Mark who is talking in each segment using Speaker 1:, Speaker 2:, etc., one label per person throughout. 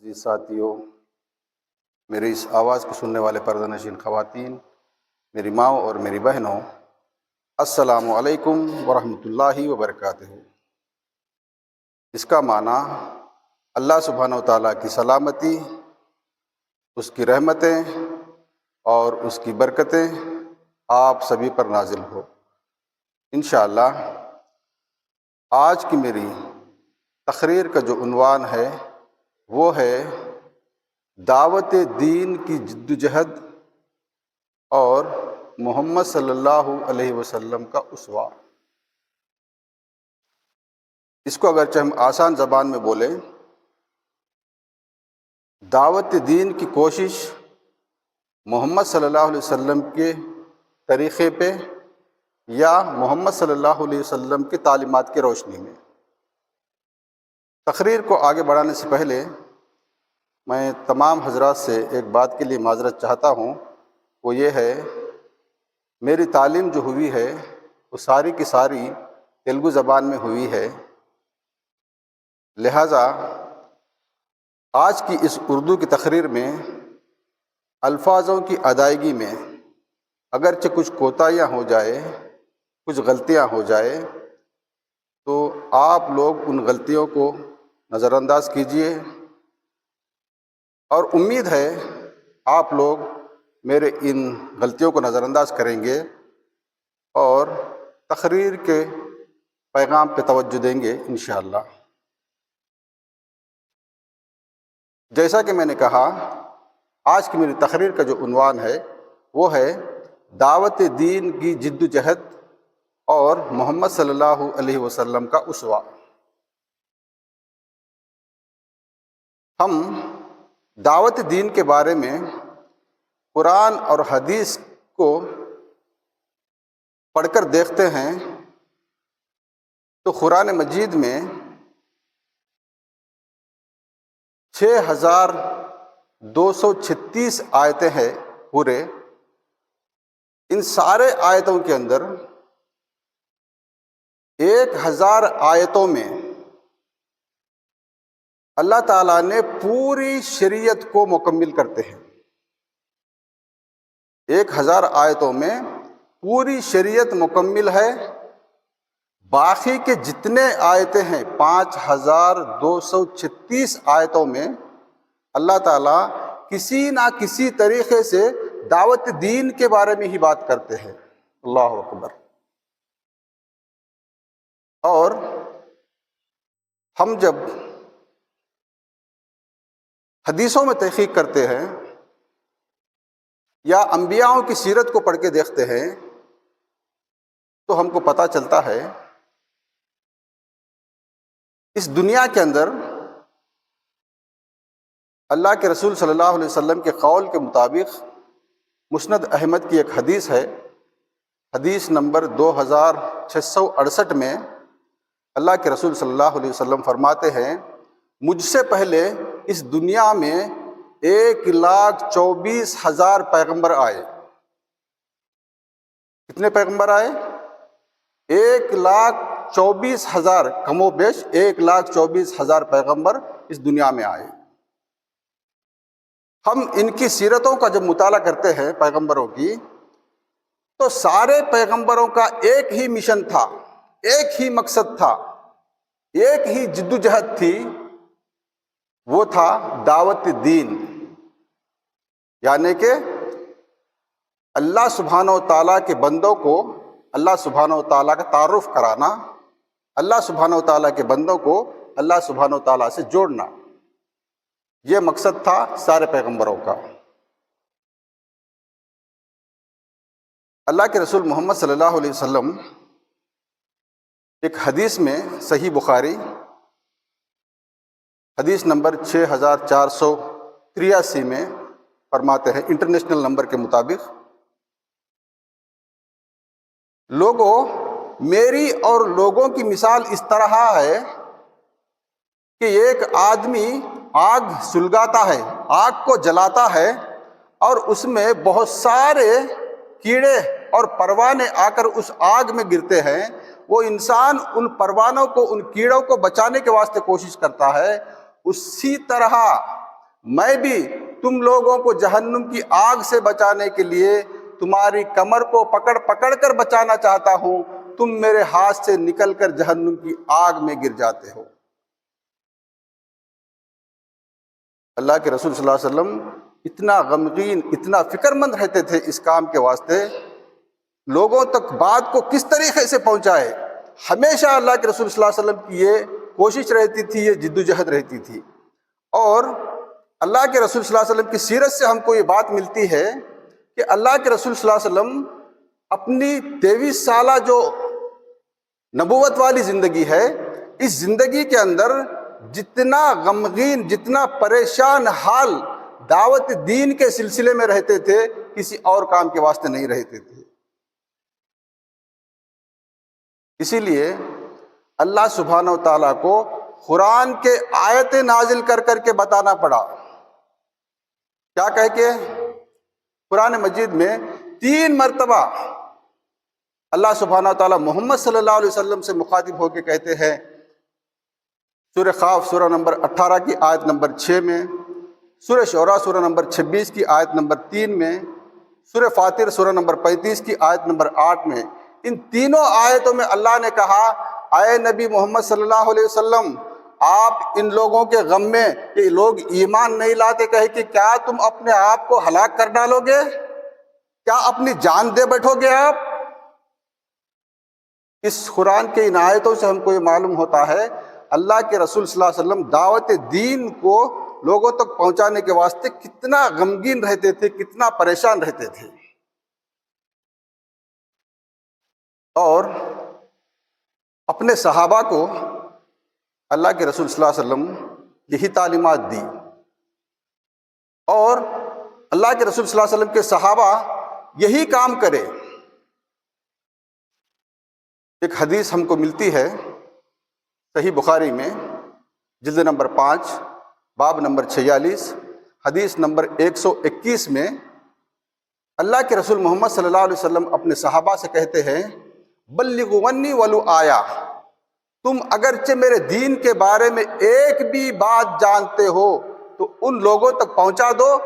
Speaker 1: جی ساتھیوں، میری اس آواز کو سننے والے پردہ نشین خواتین، میری ماؤں اور میری بہنوں، السلام علیکم ورحمۃ اللہ وبرکاتہ۔ اس کا معنی اللہ سبحانہ و تعالیٰ کی سلامتی، اس کی رحمتیں اور اس کی برکتیں آپ سبھی پر نازل ہو۔ انشاءاللہ آج کی میری تقریر کا جو عنوان ہے وہ ہے دعوت دین کی جدوجہد اور محمد صلی اللہ علیہ وسلم کا اسوہ۔ اس کو اگرچہ ہم آسان زبان میں بولیں، دعوت دین کی کوشش محمد صلی اللہ علیہ وسلم کے طریقے پہ یا محمد صلی اللہ علیہ وسلم کی تعلیمات کی روشنی میں۔ تقریر کو آگے بڑھانے سے پہلے میں تمام حضرات سے ایک بات کے لیے معذرت چاہتا ہوں، وہ یہ ہے میری تعلیم جو ہوئی ہے وہ ساری کی ساری تیلگو زبان میں ہوئی ہے، لہٰذا آج کی اس اردو کی تقریر میں الفاظوں کی ادائیگی میں اگرچہ کچھ کوتاہیاں ہو جائے، کچھ غلطیاں ہو جائے، تو آپ لوگ ان غلطیوں کو نظر انداز کیجیے، اور امید ہے آپ لوگ میرے ان غلطیوں کو نظر انداز کریں گے اور تقریر کے پیغام پہ توجہ دیں گے انشاءاللہ۔ جیسا کہ میں نے کہا، آج کی میری تقریر کا جو عنوان ہے وہ ہے دعوت دین کی جدوجہد اور محمد صلی اللہ علیہ وسلم کا اسوہ۔ ہم دعوت دین کے بارے میں قرآن اور حدیث کو پڑھ کر دیکھتے ہیں تو قرآن مجید میں 6236 آیتیں ہیں پورے۔ ان سارے آیتوں کے اندر 1000 آیتوں میں اللہ تعالیٰ نے پوری شریعت کو مکمل کرتے ہیں۔ 1000 آیتوں میں پوری شریعت مکمل ہے، باقی کے جتنے آیتیں ہیں 5236 آیتوں میں اللہ تعالیٰ کسی نہ کسی طریقے سے دعوت دین کے بارے میں ہی بات کرتے ہیں۔ اللہ اکبر۔ اور ہم جب حدیثوں میں تحقیق کرتے ہیں یا انبیاءوں کی سیرت کو پڑھ کے دیکھتے ہیں تو ہم کو پتہ چلتا ہے اس دنیا کے اندر اللہ کے رسول صلی اللہ علیہ وسلم کے قول کے مطابق مسند احمد کی ایک حدیث ہے، حدیث نمبر 2668 میں اللہ کے رسول صلی اللہ علیہ وسلم فرماتے ہیں، مجھ سے پہلے اس دنیا میں 1,24,000 پیغمبر آئے۔ کتنے پیغمبر آئے؟ 1,24,000، کم و بیش 1,24,000 پیغمبر اس دنیا میں آئے۔ ہم ان کی سیرتوں کا جب مطالعہ کرتے ہیں پیغمبروں کی، تو سارے پیغمبروں کا ایک ہی مشن تھا، ایک ہی مقصد تھا، ایک ہی جدوجہد تھی، وہ تھا دعوت دین، یعنی کہ اللہ سبحانہ و تعالیٰ کے بندوں کو اللہ سبحانہ و تعالیٰ کا تعارف کرانا، اللہ سبحانہ و تعالیٰ کے بندوں کو اللہ سبحانہ و تعالیٰ سے جوڑنا، یہ مقصد تھا سارے پیغمبروں کا۔ اللہ کے رسول محمد صلی اللہ علیہ وسلم ایک حدیث میں صحیح بخاری حدیث نمبر 6483 میں فرماتے ہیں، انٹرنیشنل نمبر کے مطابق، لوگوں میری اور لوگوں کی مثال اس طرح ہے کہ ایک آدمی آگ سلگاتا ہے، آگ کو جلاتا ہے، اور اس میں بہت سارے کیڑے اور پروانے آ کر اس آگ میں گرتے ہیں۔ وہ انسان ان پروانوں کو، ان کیڑوں کو بچانے کے واسطے کوشش کرتا ہے، اسی طرح میں بھی تم لوگوں کو جہنم کی آگ سے بچانے کے لیے تمہاری کمر کو پکڑ پکڑ کر بچانا چاہتا ہوں، تم میرے ہاتھ سے نکل کر جہنم کی آگ میں گر جاتے ہو۔ اللہ کے رسول صلی اللہ علیہ وسلم اتنا غمگین، اتنا فکر مند رہتے تھے اس کام کے واسطے، لوگوں تک بات کو کس طریقے سے پہنچائے۔ ہمیشہ اللہ کے رسول صلی اللہ علیہ وسلم کی یہ کوشش رہتی تھی، یہ جدوجہد رہتی تھی۔ اور اللہ کے رسول صلی اللہ علیہ وسلم کی سیرت سے ہم کو یہ بات ملتی ہے کہ اللہ کے رسول صلی اللہ علیہ وسلم اپنی 23 سالہ جو نبوت والی زندگی ہے، اس زندگی کے اندر جتنا غمگین، جتنا پریشان حال دعوت دین کے سلسلے میں رہتے تھے، کسی اور کام کے واسطے نہیں رہتے تھے۔ اسی لیے اللہ سبحانہ و تعالیٰ کو قرآن کے آیتیں نازل کر کر کے بتانا پڑا۔ کیا کہہ کے؟ قرآن مجید میں 3 مرتبہ اللہ سبحانہ و تعالیٰ محمد صلی اللہ علیہ وسلم سے مخاطب ہو کے کہتے ہیں، سورہ قاف سورہ نمبر 18 کی آیت نمبر 6 میں، سورہ شعراء سورہ نمبر 26 کی آیت نمبر 3 میں، سورہ فاطر سورہ نمبر 35 کی آیت نمبر 8 میں۔ ان تینوں آیتوں میں اللہ نے کہا، اے نبی محمد صلی اللہ علیہ وسلم، آپ ان لوگوں کے غم میں کہ لوگ ایمان نہیں لاتے کہے کہ کیا تم اپنے آپ کو ہلاک کر ڈالو گے؟ کیا اپنی جان دے بیٹھو گے آپ؟ اس قرآن کے ان آیتوں سے ہم کو یہ معلوم ہوتا ہے اللہ کے رسول صلی اللہ علیہ وسلم دعوت دین کو لوگوں تک پہنچانے کے واسطے کتنا غمگین رہتے تھے، کتنا پریشان رہتے تھے۔ اور اپنے صحابہ کو اللہ کے رسول صلی اللہ علیہ وسلم یہی تعلیمات دی، اور اللہ کے رسول صلی اللہ علیہ وسلم کے صحابہ یہی کام کرے۔ ایک حدیث ہم کو ملتی ہے صحیح بخاری میں، جلد نمبر 5 باب نمبر 46 حدیث نمبر 121 میں اللہ کے رسول محمد صلی اللہ علیہ وسلم اپنے صحابہ سے کہتے ہیں، بلغوا عنی ولو آیا، تم اگرچہ میرے دین کے بارے میں ایک بھی بات جانتے ہو تو ان لوگوں تک پہنچا دو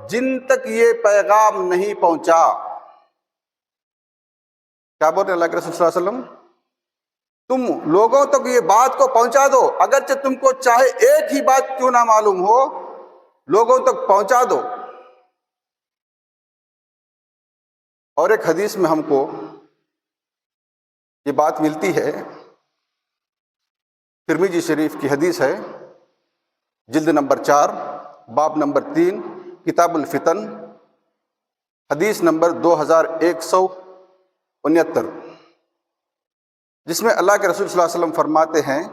Speaker 1: جن تک یہ پیغام نہیں پہنچا۔ کیا بول رہے ہیں اللہ کے رسول صلی اللہ علیہ وسلم؟ تم لوگوں تک یہ بات کو پہنچا دو، اگرچہ تم کو چاہے ایک ہی بات کیوں نہ معلوم ہو، لوگوں تک پہنچا دو۔ اور ایک حدیث میں ہم کو یہ بات ملتی ہے، ترمذی شریف کی حدیث ہے، جلد نمبر 4 باب نمبر 3 کتاب الفتن، حدیث نمبر 2169، جس میں اللہ کے رسول صلی اللہ علیہ وسلم فرماتے ہیں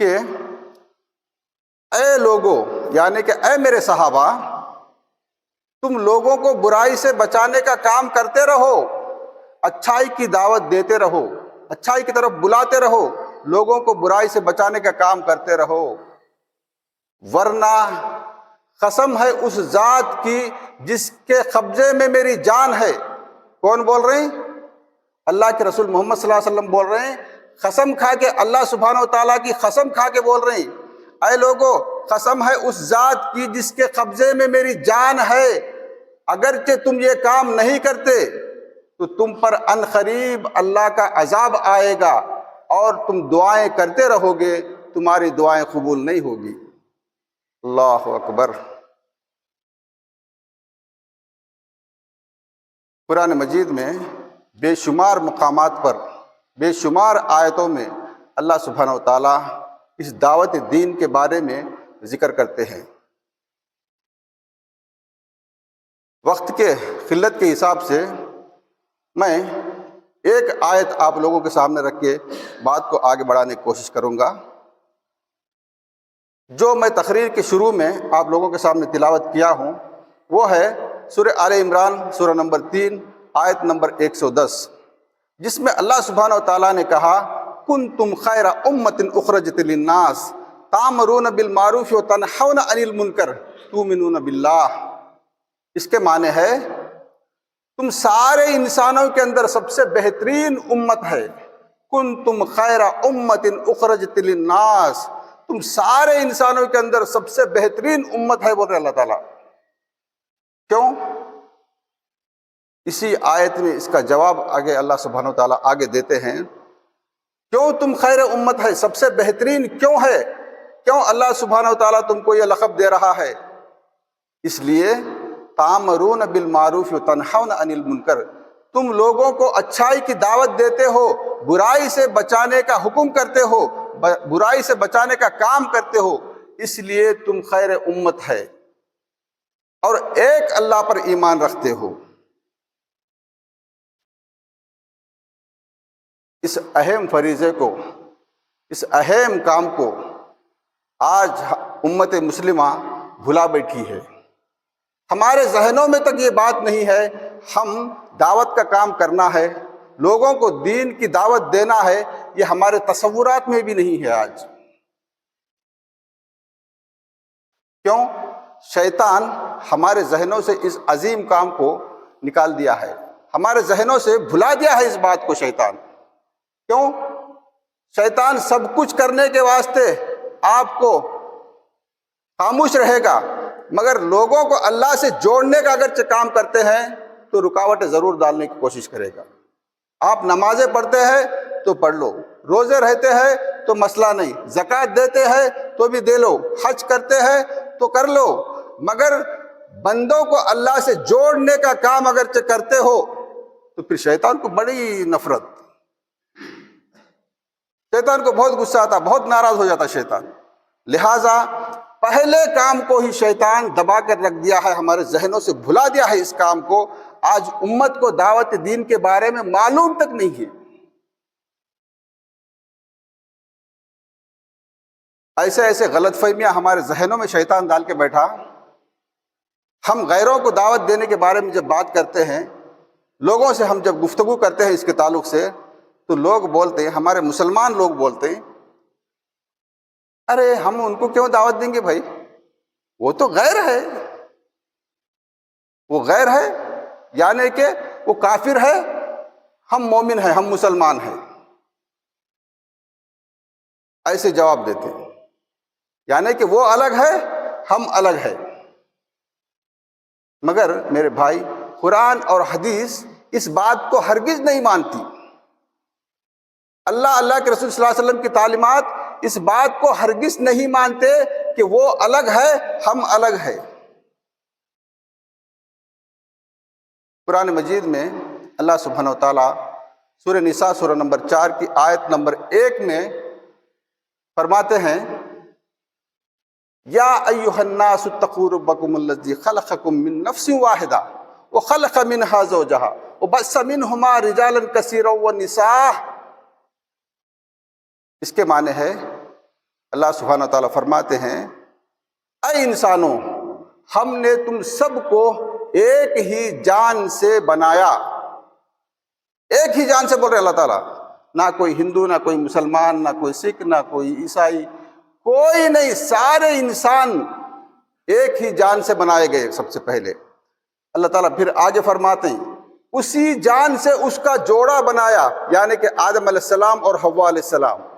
Speaker 1: کہ اے لوگو، یعنی کہ اے میرے صحابہ، تم لوگوں کو برائی سے بچانے کا کام کرتے رہو، اچھائی کی دعوت دیتے رہو، اچھائی کی طرف بلاتے رہو، لوگوں کو برائی سے بچانے کا کام کرتے رہو، ورنہ قسم ہے اس ذات کی جس کے قبضے میں میری جان ہے۔ کون بول رہے ہیں؟ اللہ کے رسول محمد صلی اللہ علیہ وسلم بول رہے ہیں، قسم کھا کے، اللہ سبحانہ و تعالیٰ کی قسم کھا کے بول رہے ہیں، اے لوگو، قسم ہے اس ذات کی جس کے قبضے میں میری جان ہے، اگرچہ تم یہ کام نہیں کرتے تو تم پر ان قریب اللہ کا عذاب آئے گا، اور تم دعائیں کرتے رہو گے، تمہاری دعائیں قبول نہیں ہوگی۔ اللہ اکبر۔ قرآن مجید میں بے شمار مقامات پر، بے شمار آیتوں میں اللہ سبحانہ و تعالیٰ اس دعوت دین کے بارے میں ذکر کرتے ہیں۔ وقت کے قلت کے حساب سے میں ایک آیت آپ لوگوں کے سامنے رکھ کے بات کو آگے بڑھانے کی کوشش کروں گا، جو میں تقریر کے شروع میں آپ لوگوں کے سامنے تلاوت کیا ہوں، وہ ہے سورہ آل عمران سورہ نمبر 3 آیت نمبر 110، جس میں اللہ سبحانہ و تعالیٰ نے کہا، کنتم خیر امۃ اخرجت للناس تأمرون بالمعروف وتنہون عن المنکر تؤمنون باللہ۔ اس کے معنی ہے، تم سارے انسانوں کے اندر سب سے بہترین امت ہے، کنتم خیر امۃ اخرجت للناس، تم سارے انسانوں کے اندر سب سے بہترین امت ہے، بول رہے اللہ تعالیٰ۔ کیوں؟ اسی آیت میں اس کا جواب آگے اللہ سبحانہ و تعالیٰ آگے دیتے ہیں، کیوں تم خیر امت ہے، سب سے بہترین کیوں ہے، کیوں اللہ سبحانہ و تعالیٰ تم کو یہ لقب دے رہا ہے؟ اس لیے تامرون بالمعروف وتنہون عن المنکر، تم لوگوں کو اچھائی کی دعوت دیتے ہو، برائی سے بچانے کا حکم کرتے ہو، برائی سے بچانے کا کام کرتے ہو، اس لیے تم خیر امت ہے اور ایک اللہ پر ایمان رکھتے ہو۔ اس اہم فریضے کو، اس اہم کام کو آج امت مسلمہ بھلا بیٹھی ہے۔ ہمارے ذہنوں میں تک یہ بات نہیں ہے، ہم دعوت کا کام کرنا ہے، لوگوں کو دین کی دعوت دینا ہے، یہ ہمارے تصورات میں بھی نہیں ہے آج۔ کیوں؟ شیطان ہمارے ذہنوں سے اس عظیم کام کو نکال دیا ہے، ہمارے ذہنوں سے بھلا دیا ہے اس بات کو شیطان۔ کیوں؟ شیطان سب کچھ کرنے کے واسطے آپ کو خاموش رہے گا، مگر لوگوں کو اللہ سے جوڑنے کا اگرچہ کام کرتے ہیں تو رکاوٹیں ضرور ڈالنے کی کوشش کرے گا۔ آپ نمازیں پڑھتے ہیں تو پڑھ لو، روزے رہتے ہیں تو مسئلہ نہیں، زکوٰۃ دیتے ہیں تو بھی دے لو، حج کرتے ہیں تو کر لو، مگر بندوں کو اللہ سے جوڑنے کا کام اگرچہ کرتے ہو تو پھر شیطان کو بڑی نفرت، شیطان کو بہت غصہ آتا، بہت ناراض ہو جاتا شیطان۔ لہٰذا پہلے کام کو ہی شیطان دبا کر رکھ دیا ہے، ہمارے ذہنوں سے بھلا دیا ہے اس کام کو۔ آج امت کو دعوت دین کے بارے میں معلوم تک نہیں ہے۔ ایسے ایسے غلط فہمیاں ہمارے ذہنوں میں شیطان ڈال کے بیٹھا۔ ہم غیروں کو دعوت دینے کے بارے میں جب بات کرتے ہیں، لوگوں سے ہم جب گفتگو کرتے ہیں اس کے تعلق سے، تو لوگ بولتے ہیں، ہمارے مسلمان لوگ بولتے ہیں، ارے ہم ان کو کیوں دعوت دیں گے بھائی، وہ تو غیر ہے، وہ غیر ہے، یعنی کہ وہ کافر ہے، ہم مومن ہیں، ہم مسلمان ہیں، ایسے جواب دیتے ہیں، یعنی کہ وہ الگ ہے، ہم الگ ہے۔ مگر میرے بھائی، قرآن اور حدیث اس بات کو ہرگز نہیں مانتی، اللہ کے رسول صلی اللہ علیہ وسلم کی تعلیمات اس بات کو ہرگز نہیں مانتے کہ وہ الگ ہے، ہم الگ ہے۔ قرآن مجید میں اللہ سبحانہ و تعالیٰ سورہ نساء سورہ نمبر 4 کی آیت نمبر 1 میں فرماتے ہیں، یا ایھا الناس اتقوا ربکم الذی خلقکم من نفس واحدہ وخلق منها زوجہا وبث منہما رجالا کثیرا ونساء۔ اس کے معنی ہے، اللہ سبحانہ تعالیٰ فرماتے ہیں، اے انسانوں، ہم نے تم سب کو ایک ہی جان سے بنایا۔ ایک ہی جان سے بول رہے اللہ تعالیٰ، نہ کوئی ہندو، نہ کوئی مسلمان، نہ کوئی سکھ، نہ کوئی عیسائی، کوئی نہیں، سارے انسان ایک ہی جان سے بنائے گئے سب سے پہلے۔ اللہ تعالیٰ پھر آگے فرماتے ہیں، اسی جان سے اس کا جوڑا بنایا، یعنی کہ آدم علیہ السلام اور حوا علیہ السلام۔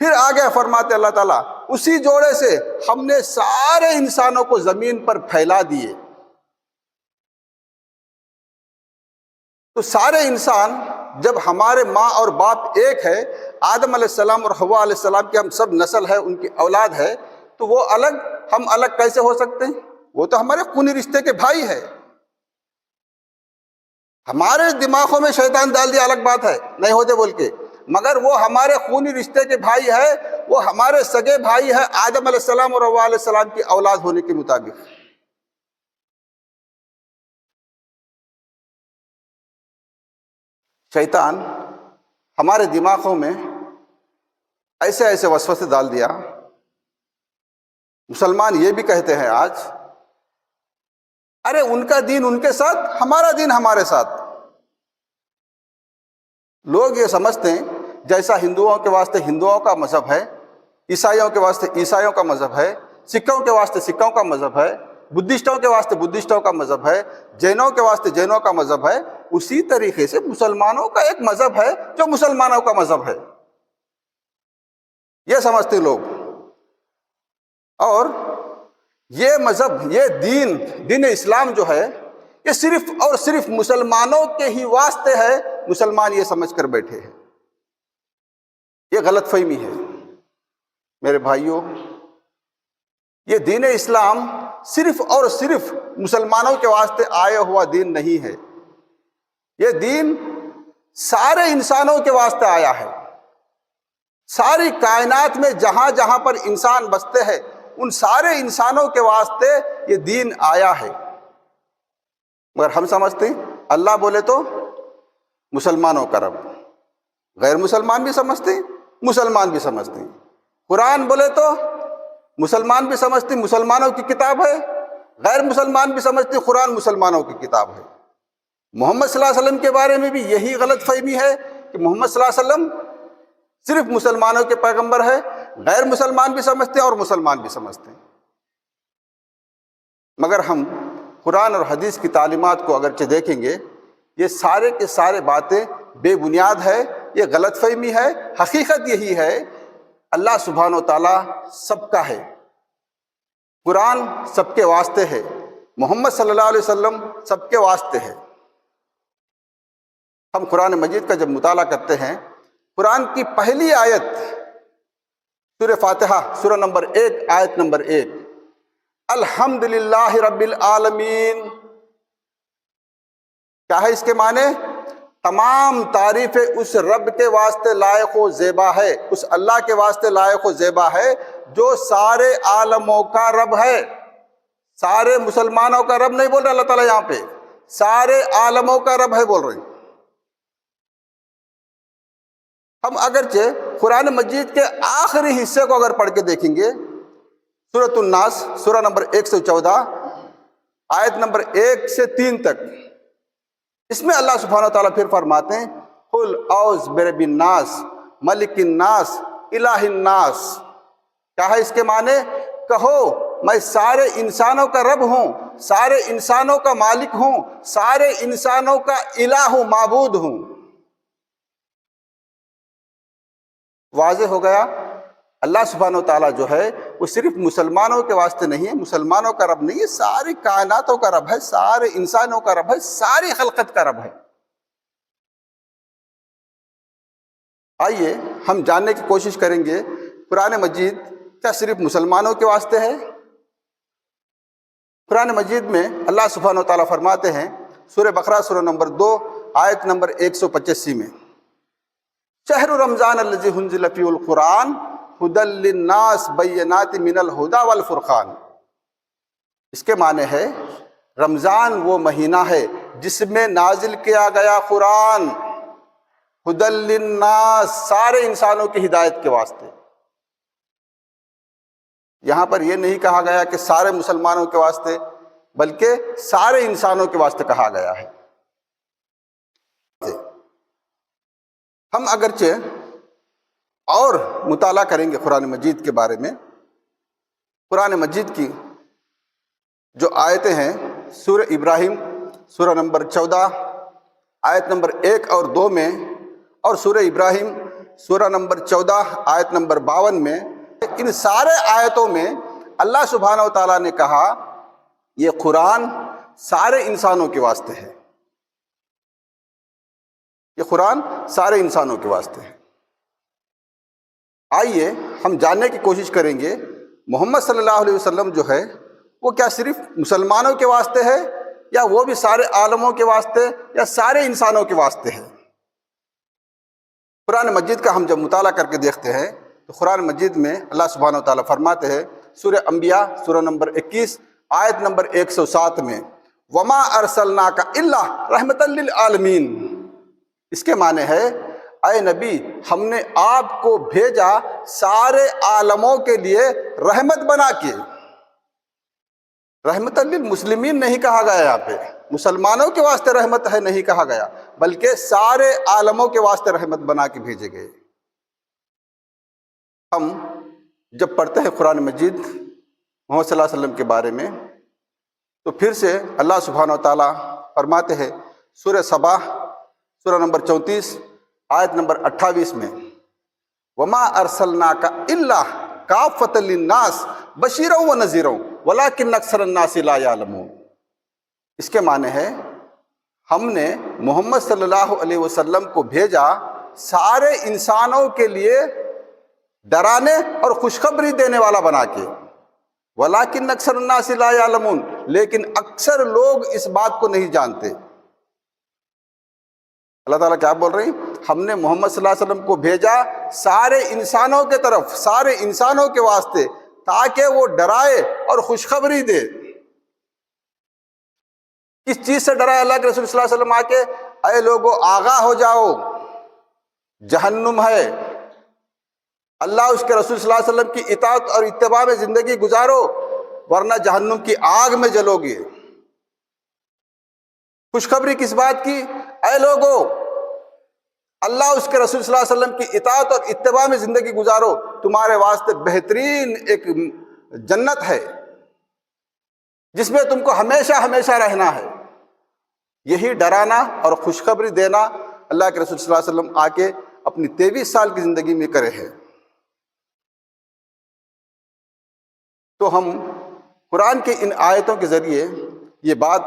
Speaker 1: پھر آگے فرماتے اللہ تعالیٰ، اسی جوڑے سے ہم نے سارے انسانوں کو زمین پر پھیلا دیے۔ تو سارے انسان جب ہمارے ماں اور باپ ایک ہے، آدم علیہ السلام اور حوا علیہ السلام کی ہم سب نسل ہے، ان کی اولاد ہے، تو وہ الگ، ہم الگ کیسے ہو سکتے ہیں؟ وہ تو ہمارے خونی رشتے کے بھائی ہے۔ ہمارے دماغوں میں شیطان ڈال دیا الگ بات ہے، نہیں ہوتے بول کے، مگر وہ ہمارے خونی رشتے کے بھائی ہے، وہ ہمارے سگے بھائی ہے آدم علیہ السلام اور حوا علیہ السلام کی اولاد ہونے کے مطابق۔ شیطان ہمارے دماغوں میں ایسے ایسے وسوسے ڈال دیا۔ مسلمان یہ بھی کہتے ہیں آج، ارے ان کا دین ان کے ساتھ، ہمارا دین ہمارے ساتھ۔ لوگ یہ سمجھتے ہیں جیسا ہندوؤں کے واسطے ہندوؤں کا مذہب ہے، عیسائیوں کے واسطے عیسائیوں کا مذہب ہے، سکھوں کے واسطے سکھوں کا مذہب ہے، بدھسٹوں کے واسطے بدھسٹوں کا مذہب ہے، جینوں کے واسطے جینوں کا مذہب ہے، اسی طریقے سے مسلمانوں کا ایک مذہب ہے جو مسلمانوں کا مذہب ہے، یہ سمجھتے لوگ۔ اور یہ مذہب، یہ دین اسلام جو ہے، یہ صرف اور صرف مسلمانوں کے ہی واسطے ہے، مسلمان یہ سمجھ کر بیٹھے ہیں۔ یہ غلط فہمی ہے میرے بھائیوں۔ یہ دین اسلام صرف اور صرف مسلمانوں کے واسطے آیا ہوا دین نہیں ہے، یہ دین سارے انسانوں کے واسطے آیا ہے۔ ساری کائنات میں جہاں جہاں پر انسان بستے ہیں، ان سارے انسانوں کے واسطے یہ دین آیا ہے۔ مگر ہم سمجھتے ہیں اللہ بولے تو مسلمانوں کا رب، غیر مسلمان بھی سمجھتے ہیں، مسلمان بھی سمجھتے ہیں۔ قرآن بولے تو مسلمان بھی سمجھتے ہیں مسلمانوں کی کتاب ہے، غیر مسلمان بھی سمجھتے ہیں قرآن مسلمانوں کی کتاب ہے۔ محمد صلی اللہ علیہ وسلم کے بارے میں بھی یہی غلط فہمی ہے کہ محمد صلی اللہ علیہ وسلم صرف مسلمانوں کے پیغمبر ہے، غیر مسلمان بھی سمجھتے ہیں اور مسلمان بھی سمجھتے ہیں۔ مگر ہم قرآن اور حدیث کی تعلیمات کو اگرچہ دیکھیں گے، یہ سارے کے سارے باتیں بے بنیاد ہے، یہ غلط فہمی ہے۔ حقیقت یہی ہے، اللہ سبحانہ و تعالیٰ سب کا ہے، قرآن سب کے واسطے ہے، محمد صلی اللہ علیہ وسلم سب کے واسطے ہے۔ ہم قرآن مجید کا جب مطالعہ کرتے ہیں، قرآن کی پہلی آیت سورہ فاتحہ سورہ نمبر 1 آیت نمبر 1، الحمدللہ رب العالمین، کیا ہے اس کے معنی؟ تمام تعریفیں اس رب کے واسطے لائق و زیبا ہے، اس اللہ کے واسطے لائق و زیبا ہے جو سارے عالموں کا رب ہے۔ سارے مسلمانوں کا رب نہیں بول رہا اللہ تعالیٰ، یہاں پہ سارے عالموں کا رب ہے بول رہے ہیں۔ ہم اگرچہ قرآن مجید کے آخری حصے کو اگر پڑھ کے دیکھیں گے، سورۃ الناس سورہ نمبر 114 آیت نمبر 1 سے 3 تک، اس میں اللہ سبحانہ وتعالیٰ پھر فرماتے ہیں قل اعوذ برب الناس ملک الناس الہ الناس، کیا ہے اس کے معنی؟ کہو میں سارے انسانوں کا رب ہوں، سارے انسانوں کا مالک ہوں، سارے انسانوں کا الہ ہوں، معبود ہوں۔ واضح ہو گیا، اللہ سبحانہ وتعالیٰ جو ہے وہ صرف مسلمانوں کے واسطے نہیں ہے، مسلمانوں کا رب نہیں ہے، ساری کائناتوں کا رب ہے، سارے انسانوں کا رب ہے، ساری خلقت کا رب ہے۔ آئیے ہم جاننے کی کوشش کریں گے قرآن مجید کیا صرف مسلمانوں کے واسطے ہے؟ قرآن مجید میں اللہ سبحانہ وتعالیٰ فرماتے ہیں سورہ بقرہ سورہ نمبر 2 آیت نمبر 185 میں، شہر رمضان الذی انزل فیہ القرآن ھدی للناس بینات من الہدی والفرقان۔ اس کے معنی ہے رمضان وہ مہینہ ہے جس میں نازل کیا گیا قرآن ھدی للناس، سارے انسانوں کی ہدایت کے واسطے۔ یہاں پر یہ نہیں کہا گیا کہ سارے مسلمانوں کے واسطے، بلکہ سارے انسانوں کے واسطے کہا گیا ہے۔ ہم اگرچہ اور مطالعہ کریں گے قرآن مجید کے بارے میں، قرآن مجید کی جو آیتیں ہیں سورہ ابراہیم سورہ نمبر 14 آیت نمبر 1 اور 2 میں، اور سورہ ابراہیم سورہ نمبر 14 آیت نمبر 52 میں، ان سارے آیتوں میں اللہ سبحانہ و تعالیٰ نے کہا یہ قرآن سارے انسانوں کے واسطے ہے، یہ قرآن سارے انسانوں کے واسطے ہے۔ آئیے ہم جاننے کی کوشش کریں گے محمد صلی اللہ علیہ وسلم جو ہے وہ کیا صرف مسلمانوں کے واسطے ہے، یا وہ بھی سارے عالموں کے واسطے، یا سارے انسانوں کے واسطے ہے؟ قرآن مجید کا ہم جب مطالعہ کر کے دیکھتے ہیں تو قرآن مجید میں اللہ سبحانہ وتعالیٰ فرماتے ہیں سورہ انبیاء سورہ نمبر 21 آیت نمبر 107 میں، وما ارسلناک الا رحمتا للعالمین۔ اس کے معنی ہے اے نبی ہم نے آپ کو بھیجا سارے عالموں کے لیے رحمت بنا کے۔ رحمت للمسلمین نہیں کہا گیا، یہاں پہ مسلمانوں کے واسطے رحمت ہے نہیں کہا گیا، بلکہ سارے عالموں کے واسطے رحمت بنا کے بھیجے گئے۔ ہم جب پڑھتے ہیں قرآن مجید محمد صلی اللہ علیہ وسلم کے بارے میں تو پھر سے اللہ سبحانہ و تعالیٰ فرماتے ہیں سورہ سبا سورہ نمبر 34 آیت نمبر 28 میں، وما ارسلناک الا کافۃ للناس بشیرا و نذیرا ولکن اکثر الناس لا یعلمون۔ اس کے معنی ہے ہم نے محمد صلی اللہ علیہ وسلم کو بھیجا سارے انسانوں کے لیے ڈرانے اور خوشخبری دینے والا بنا کے، ولیکن اکثر الناس لا یعلمون، لیکن اکثر لوگ اس بات کو نہیں جانتے۔ اللہ تعالیٰ کیا بول رہے ہیں؟ ہم نے محمد صلی اللہ علیہ وسلم کو بھیجا سارے انسانوں کے طرف، سارے انسانوں کے واسطے، تاکہ وہ ڈرائے اور خوشخبری دے۔ کس چیز سے ڈرائے اللہ کے رسول صلی اللہ علیہ وسلم آ کے؟ اے لوگو آگاہ ہو جاؤ، جہنم ہے، اللہ اس کے رسول صلی اللہ علیہ وسلم کی اطاعت اور اتباع میں زندگی گزارو ورنہ جہنم کی آگ میں جلو گے۔ خوشخبری کس بات کی؟ اے لوگو اللہ اس کے رسول صلی اللہ علیہ وسلم کی اطاعت اور اتباع میں زندگی گزارو، تمہارے واسطے بہترین ایک جنت ہے جس میں تم کو ہمیشہ ہمیشہ رہنا ہے۔ یہی ڈرانا اور خوشخبری دینا اللہ کے رسول صلی اللہ علیہ وسلم آ کے اپنی 23 سال کی زندگی میں کرے ہیں۔ تو ہم قرآن کے ان آیتوں کے ذریعے یہ بات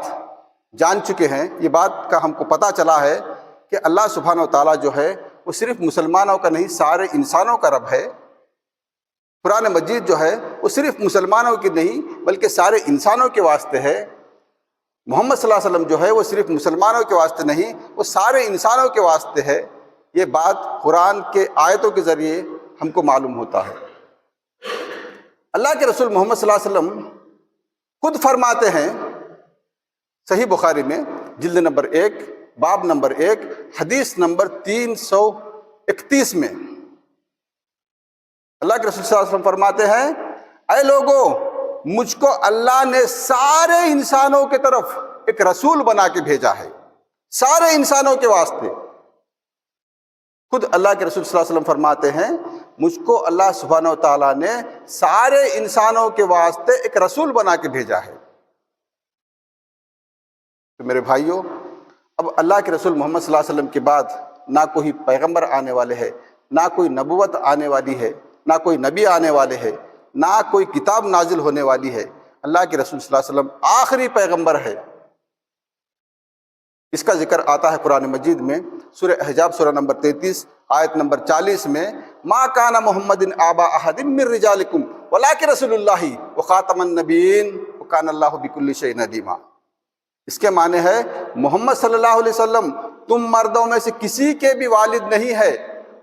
Speaker 1: جان چکے ہیں، یہ بات کا ہم کو پتہ چلا ہے کہ اللہ سبحانہ و تعالیٰ جو ہے وہ صرف مسلمانوں کا نہیں، سارے انسانوں کا رب ہے۔ قرآن مجید جو ہے وہ صرف مسلمانوں کی نہیں بلکہ سارے انسانوں کے واسطے ہے۔ محمد صلی اللہ علیہ وسلم جو ہے وہ صرف مسلمانوں کے واسطے نہیں، وہ سارے انسانوں کے واسطے ہے۔ یہ بات قرآن کے آیتوں کے ذریعے ہم کو معلوم ہوتا ہے۔ اللہ کے رسول محمد صلی اللہ علیہ وسلم خود فرماتے ہیں صحیح بخاری میں جلد نمبر 1 باب نمبر 1 حدیث نمبر 331 میں اللہ کے رسول صلی اللہ علیہ وسلم فرماتے ہیں، اے لوگو مجھ کو اللہ نے سارے انسانوں کی طرف ایک رسول بنا کے بھیجا ہے، سارے انسانوں کے واسطے۔ خود اللہ کے رسول صلی اللہ علیہ وسلم فرماتے ہیں مجھ کو اللہ سبحانہ و تعالیٰ نے سارے انسانوں کے واسطے ایک رسول بنا کے بھیجا ہے۔ تو میرے بھائیوں، اب اللہ کے رسول محمد صلی اللہ علیہ وسلم کے بعد نہ کوئی پیغمبر آنے والے ہے، نہ کوئی نبوت آنے والی ہے، نہ کوئی نبی آنے والے ہے، نہ کوئی کتاب نازل ہونے والی ہے۔ اللہ کے رسول صلی اللہ علیہ وسلم آخری پیغمبر ہے۔ اس کا ذکر آتا ہے قرآن مجید میں سورہ احزاب سورہ نمبر 33 آیت نمبر 40 میں، ما کان محمد آبا احد من رجالکم ولکن رسول اللہ وخاتم النبیین وکان اللہ بکل شیء علیما۔ اس کے معنی ہے محمد صلی اللہ علیہ وسلم تم مردوں میں سے کسی کے بھی والد نہیں ہے،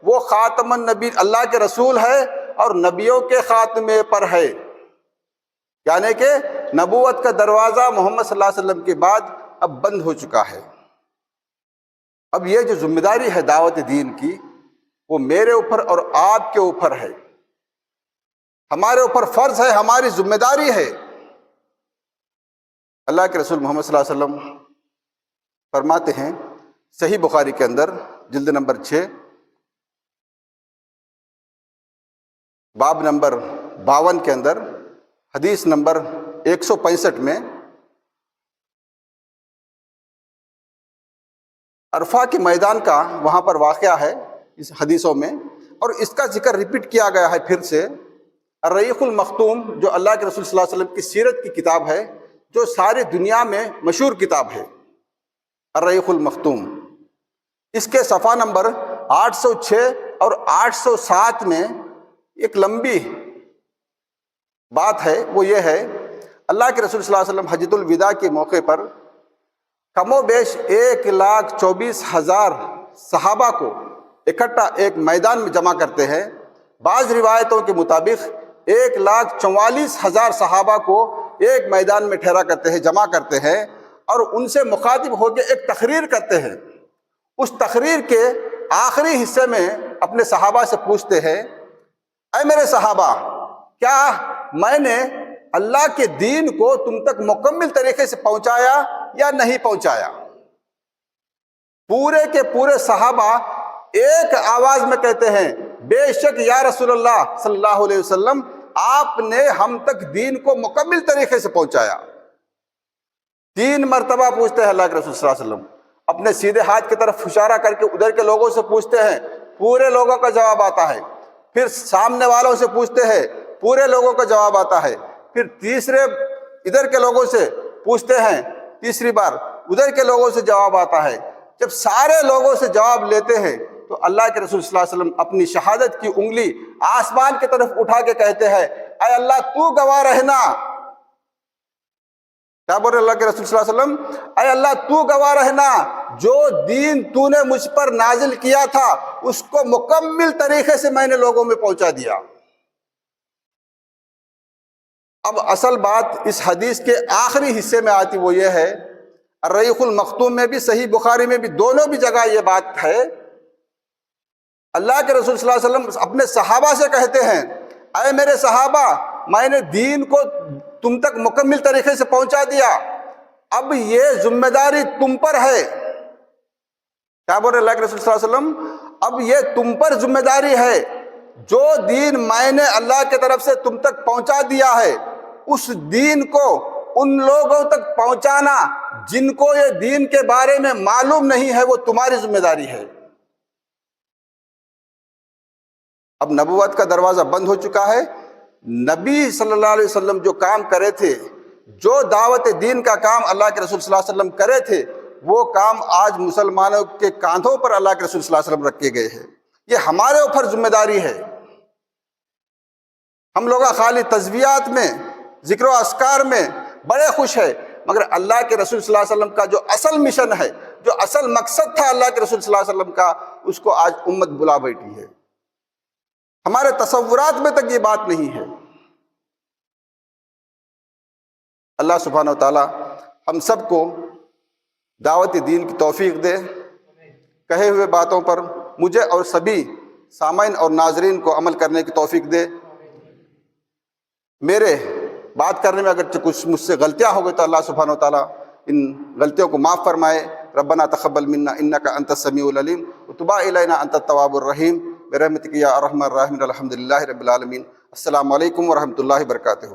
Speaker 1: وہ خاتم النبی اللہ کے رسول ہے اور نبیوں کے خاتمے پر ہے۔ یعنی کہ نبوت کا دروازہ محمد صلی اللہ علیہ وسلم کے بعد اب بند ہو چکا ہے۔ اب یہ جو ذمہ داری ہے دعوت دین کی، وہ میرے اوپر اور آپ کے اوپر ہے، ہمارے اوپر فرض ہے، ہماری ذمہ داری ہے۔ اللہ کے رسول محمد صلی اللہ علیہ وسلم فرماتے ہیں صحیح بخاری کے اندر جلد نمبر 6 باب نمبر 52 کے اندر حدیث نمبر 165 میں، عرفہ کے میدان کا وہاں پر واقعہ ہے اس حدیثوں میں، اور اس کا ذکر ریپیٹ کیا گیا ہے پھر سے۔ الرحیق المختوم جو اللہ کے رسول صلی اللہ علیہ وسلم کی سیرت کی کتاب ہے، جو ساری دنیا میں مشہور کتاب ہے، الرحیق المختوم، اس کے صفحہ نمبر 806 اور 807 میں ایک لمبی بات ہے، وہ یہ ہے اللہ کے رسول صلی اللہ علیہ وسلم حجۃ الوداع کے موقع پر کم و بیش 1,24,000 صحابہ کو اکٹھا ایک میدان میں جمع کرتے ہیں۔ بعض روایتوں کے مطابق 1,44,000 صحابہ کو ایک میدان میں ٹھہرا کرتے ہیں، جمع کرتے ہیں، اور ان سے مخاطب ہو کے ایک تقریر کرتے ہیں۔ اس تقریر کے آخری حصے میں اپنے صحابہ سے پوچھتے ہیں، اے میرے صحابہ، کیا میں نے اللہ کے دین کو تم تک مکمل طریقے سے پہنچایا یا نہیں پہنچایا؟ پورے کے پورے صحابہ ایک آواز میں کہتے ہیں، بے شک یا رسول اللہ صلی اللہ علیہ وسلم، آپ نے ہم تک دین کو مکمل طریقے سے پہنچایا۔ 3 مرتبہ پوچھتے ہیں اللہ کے رسول صلی اللہ علیہ وسلم، اپنے سیدھے ہاتھ کی طرف اشارہ کر کے ادھر کے لوگوں سے پوچھتے ہیں، پورے لوگوں کا جواب آتا ہے۔ پھر سامنے والوں سے پوچھتے ہیں، پورے لوگوں کا جواب آتا ہے، پھر تیسرے ادھر کے لوگوں سے پوچھتے ہیں، تیسری بار ادھر کے لوگوں سے جواب آتا ہے۔ جب سارے لوگوں سے جواب لیتے ہیں تو اللہ کے رسول صلی اللہ علیہ وسلم اپنی شہادت کی انگلی آسمان کی طرف اٹھا کے کہتے ہیں، اے اللہ تو گواہ رہنا۔ کیا بول رہے اللہ کے رسول صلی اللہ علیہ وسلم؟ اے اللہ تو گواہ رہنا، جو دین تو نے مجھ پر نازل کیا تھا اس کو مکمل طریقے سے میں نے لوگوں میں پہنچا دیا۔ اب اصل بات اس حدیث کے آخری حصے میں آتی، وہ یہ ہے، الرحیق المختوم میں بھی صحیح بخاری میں بھی دونوں بھی جگہ یہ بات ہے، اللہ کے رسول صلی اللہ علیہ وسلم اپنے صحابہ سے کہتے ہیں، اے میرے صحابہ، میں نے دین کو تم تک مکمل طریقے سے پہنچا دیا، اب یہ ذمہ داری تم پر ہے۔ کیا بول رہے اللہ کے رسول صلی اللہ علیہ وسلم؟ اب یہ تم پر ذمہ داری ہے، جو دین میں نے اللہ کی طرف سے تم تک پہنچا دیا ہے اس دین کو ان لوگوں تک پہنچانا جن کو یہ دین کے بارے میں معلوم نہیں ہے، وہ تمہاری ذمہ داری ہے۔ اب نبوت کا دروازہ بند ہو چکا ہے، نبی صلی اللہ علیہ وسلم جو کام کرے تھے، جو دعوت دین کا کام اللہ کے رسول صلی اللہ علیہ وسلم کرے تھے، وہ کام آج مسلمانوں کے کاندھوں پر اللہ کے رسول صلی اللہ علیہ وسلم رکھے گئے ہیں۔ یہ ہمارے اوپر ذمہ داری ہے۔ ہم لوگ خالی تزویات میں، ذکر و اذکار میں بڑے خوش ہیں، مگر اللہ کے رسول صلی اللہ علیہ وسلم کا جو اصل مشن ہے، جو اصل مقصد تھا اللہ کے رسول صلی اللہ علیہ وسلم کا، اس کو آج امت بلا بیٹھی ہے۔ ہمارے تصورات میں تک یہ بات نہیں ہے۔ اللہ سبحانہ و تعالی ہم سب کو دعوت دین کی توفیق دے، کہے ہوئے باتوں پر مجھے اور سبھی سامعین اور ناظرین کو عمل کرنے کی توفیق دے۔ میرے بات کرنے میں اگر کچھ مجھ سے غلطیاں ہو گئی تو اللہ سبحانہ و تعالیٰ ان غلطیوں کو معاف فرمائے۔ ربنا تقبل منا انک انت السمیع العلیم وتب علینا انت التواب الرحیم برحمتک یا ارحم الراحمین۔ الحمد للہ رب العالمین۔ السلام علیکم ورحمۃ اللہ وبرکاتہ۔